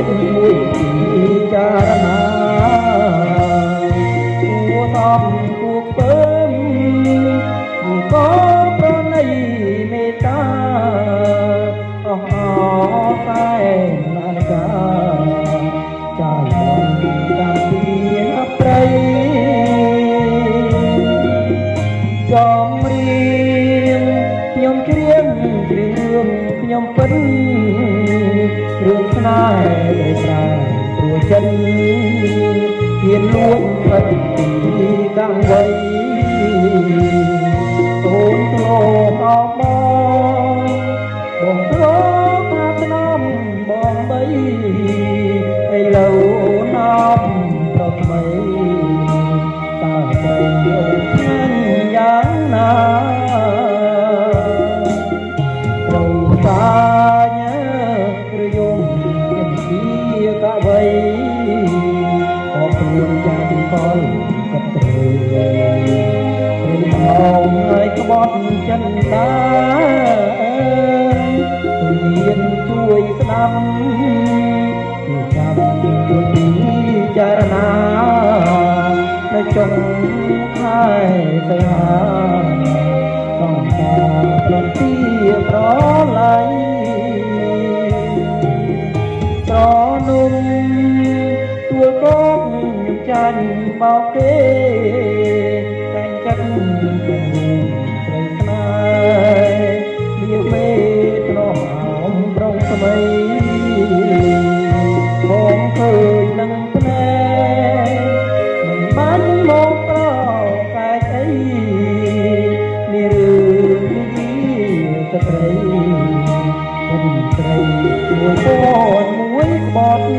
នមួយពីចារណាគួសំគួពើក៏ប្រណីមេត្តាអស់អតែណានកាចាយបងតាមពីព្រៃចំរៀងខ្ញុំច្រៀងគ្រឿងខ្ញុំពិនរឿងស្នេហ៍ដែលប្រាព្រោះចិនហ៊ានលួចផិតពីកាំងវៃអូនធ្លាប់អបបងធ្លាប់អាត្នំបងបីឥឡូវអូនអបប្រថ្មីតើស្រីអូនឆ្ងាញ់យ៉ាងណាត្រូវតាញើឬយំខ្ញុំជាកវីក៏ខ្លួនចាទីផលក៏ត្រូវពេលមកហើយក្បត់ចិនតាទូមានជួយស្ដាប់ពីចាំជួយពីចារណានៅចុងខែសីហាต้องការប្រទីប្រឡៃត្រនុំទួលកោកខ្ញុំចាញ់បោកគេតែងចិត្តទាំងត្រីស្នេហ៍វាមេត្រោមអមប្រងស្មីបងឃើញនឹងភ្នែកមិនបានមកប្រកែកអីនេះរឿងស្ត្រីត្រីមួយពណ៌មួយក្បត់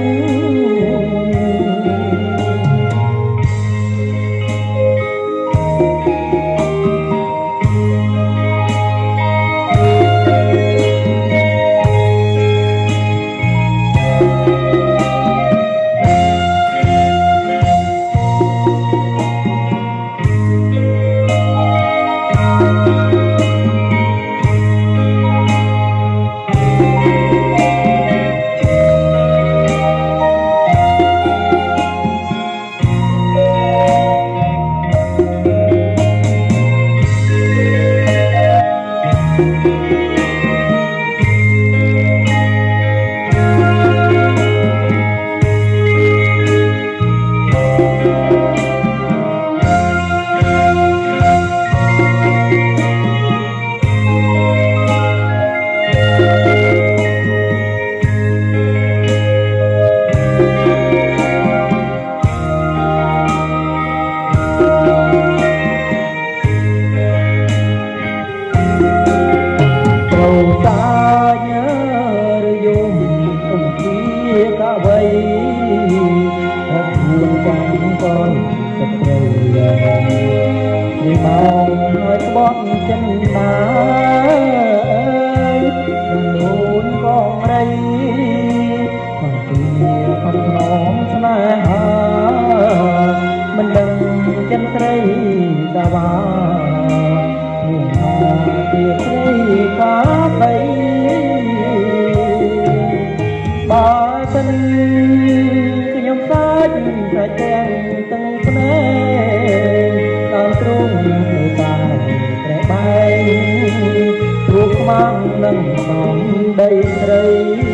vì bao hơi bót chân đá luôn con đây còn kia không nón xa mình đừng chân cây ra ba miền hà tiệt cây cá bay ba chân cứ nhom sát ra chen từng bay thuộc mang nâng vòng đầy trời